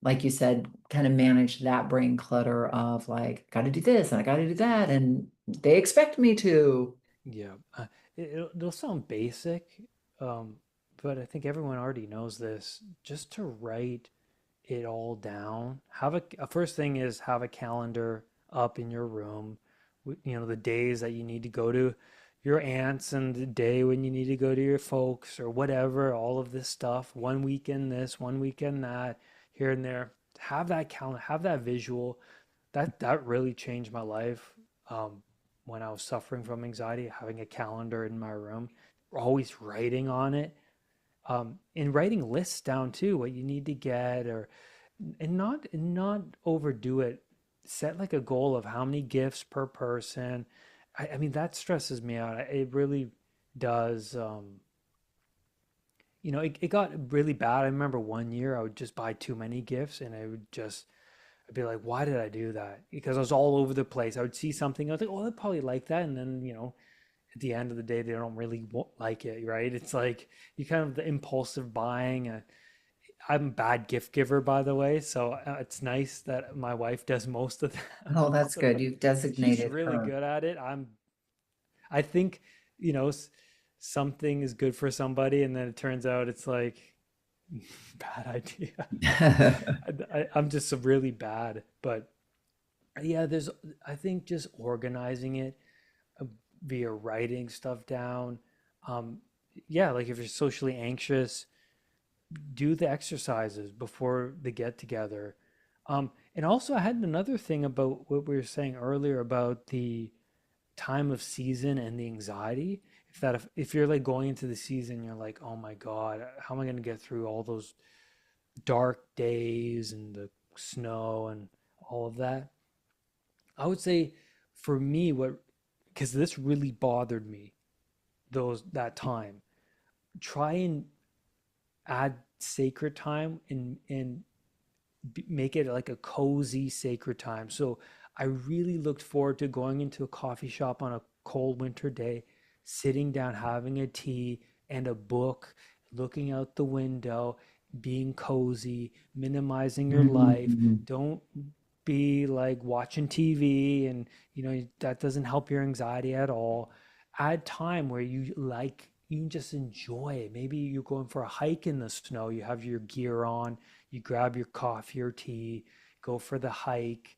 like you said, kind of manage that brain clutter of like, got to do this and I got to do that, and they expect me to. Yeah. It'll sound basic, um, but I think everyone already knows this. Just to write it all down. Have a first thing is have a calendar up in your room. The days that you need to go to your aunts and the day when you need to go to your folks or whatever. All of this stuff. One weekend this, one weekend that, here and there. Have that calendar. Have that visual. That really changed my life. When I was suffering from anxiety, having a calendar in my room, always writing on it, and writing lists down too, what you need to get, or and not overdo it. Set like a goal of how many gifts per person. I mean that stresses me out. It really does. It got really bad. I remember one year I would just buy too many gifts, and I'd be like, why did I do that? Because I was all over the place. I would see something, I was like, oh, I'd probably like that, and then at the end of the day, they don't really like it, right? It's like you kind of the impulsive buying. I'm a bad gift giver, by the way, so it's nice that my wife does most of that. Oh, Most that's of good. that. You've She's designated really her. good at it. I think, you know, something is good for somebody, and then it turns out it's like bad idea. I'm just really bad, but yeah, I think just organizing it uh, via writing stuff down. Um, yeah, like if you're socially anxious, do the exercises before the get together. And also, I had another thing about what we were saying earlier about the time of season and the anxiety. If you're like going into the season, you're like, oh my God, how am I going to get through all those dark days and the snow and all of that? I would say for me, because this really bothered me, that time, try and add sacred time and make it like a cozy sacred time. So I really looked forward to going into a coffee shop on a cold winter day, sitting down, having a tea and a book, looking out the window, being cozy, minimizing your life. Mhm. Don't be like watching TV, and that doesn't help your anxiety at all. Add time where you just enjoy it. Maybe you're going for a hike in the snow, you have your gear on, you grab your coffee or tea, go for the hike.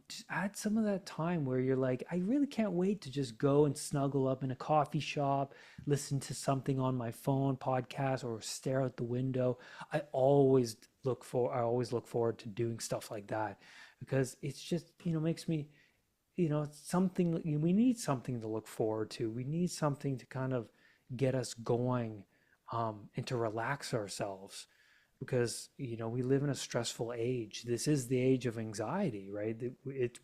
Just add some of that time where you're like, I really can't wait to just go and snuggle up in a coffee shop, listen to something on my phone, podcast, or stare out the window. I always look forward to doing stuff like that because it's just, makes me, it's something we need something to look forward to. We need something to kind of get us going, and to relax ourselves because we live in a stressful age. This is the age of anxiety, right?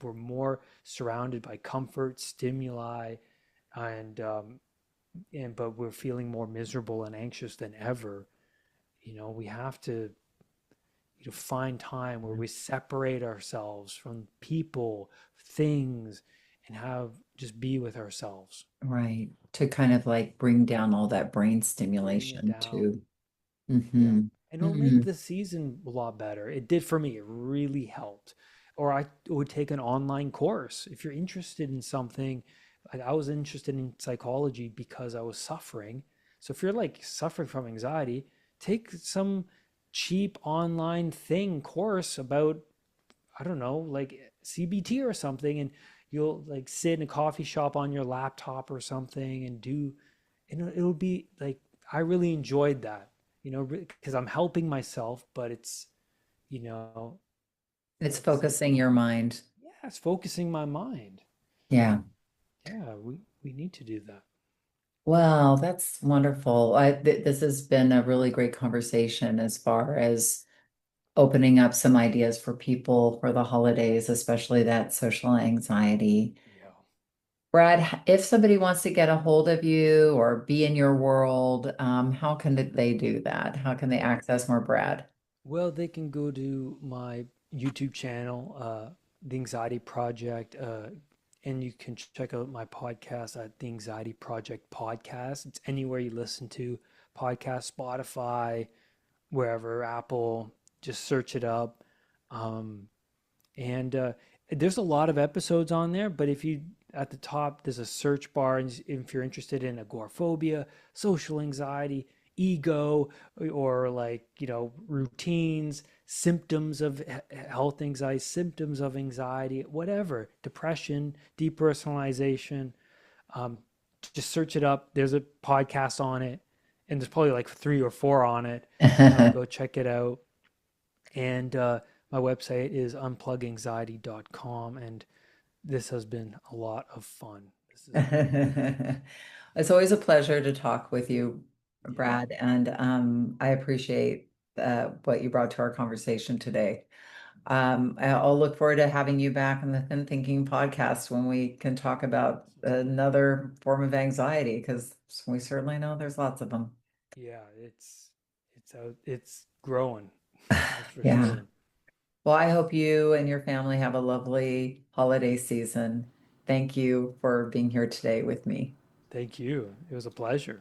We're more surrounded by comfort, stimuli, and but we're feeling more miserable and anxious than ever. We have to find time where we separate ourselves from people, things, and have just be with ourselves. Right. To kind of like bring down all that brain Bring it stimulation down. too. Yeah. Mm-hmm. And it'll make Mm-hmm. the season a lot better. It did for me. It really helped. Or I would take an online course. If you're interested in something, like I was interested in psychology because I was suffering. So if you're like suffering from anxiety, take some cheap online course about, I don't know, like CBT or something, and you'll like sit in a coffee shop on your laptop or something and do, and it'll be like, I really enjoyed that, because I'm helping myself, but it's, you know, It's it's, focusing your mind. yeah, it's focusing my mind. Yeah. Yeah, we need to do that. Well, that's wonderful. This has been a really great conversation as far as opening up some ideas for people for the holidays, especially that social anxiety. Yeah. Brad, if somebody wants to get a hold of you or be in your world, how can they do that? How can they access more Brad? Well, they can go to my YouTube channel, The Anxiety Project, and you can check out my podcast at The Anxiety Project Podcast. It's anywhere you listen to podcast, Spotify, wherever, Apple, just search it up. Um, and there's a lot of episodes on there, but if you, at the top, there's a search bar, and if you're interested in agoraphobia, social anxiety, ego, or like, routines, symptoms of health anxiety, symptoms of anxiety, whatever, depression, depersonalization, um, just search it up. There's a podcast on it, and there's probably like 3 or 4 on it. Go check it out. And my website is unpluganxiety.com. And this has been a lot of fun. This is, It's always a pleasure to talk with you, yeah, Brad, and I appreciate what you brought to our conversation today. I'll look forward to having you back on the Thin Thinking podcast when we can talk about another form of anxiety, because we certainly know there's lots of them. yeah, it's growing. That's for Yeah. sure. Well, I hope you and your family have a lovely holiday season. Thank you for being here today with me. Thank you. It was a pleasure.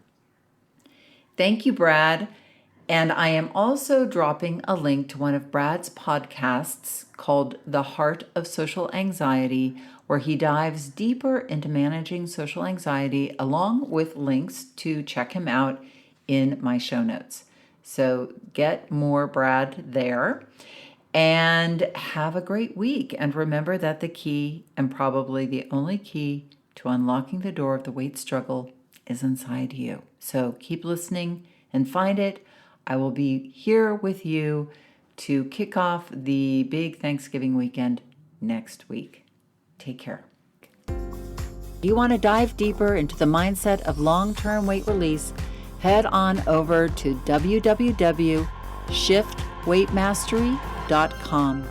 Thank you, Brad. And I am also dropping a link to one of Brad's podcasts called The Heart of Social Anxiety, where he dives deeper into managing social anxiety, along with links to check him out in my show notes. So get more Brad there. And have a great week. And remember that the key, and probably the only key, to unlocking the door of the weight struggle is inside you. So keep listening and find it. I will be here with you to kick off the big Thanksgiving weekend next week. Take care. Do you want to dive deeper into the mindset of long-term weight release? Head on over to www.shiftweightmastery.com.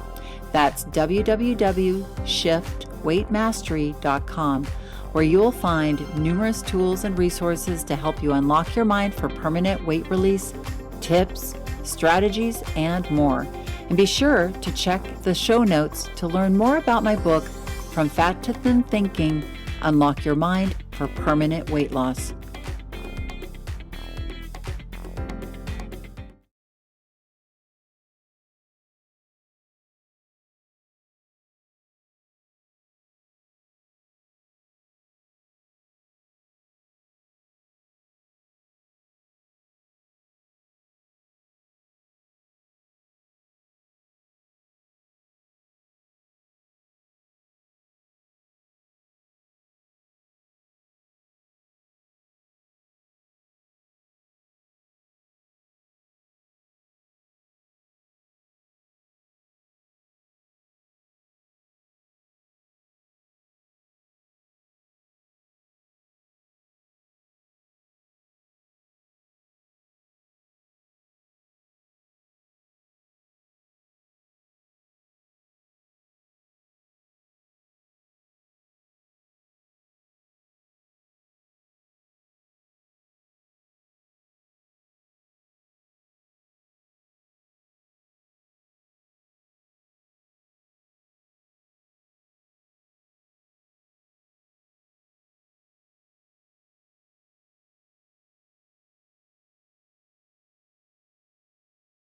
That's www.shiftweightmastery.com, where you'll find numerous tools and resources to help you unlock your mind for permanent weight release, tips, strategies, and more. And be sure to check the show notes to learn more about my book, From Fat to Thin Thinking: Unlock Your Mind for Permanent Weight Loss.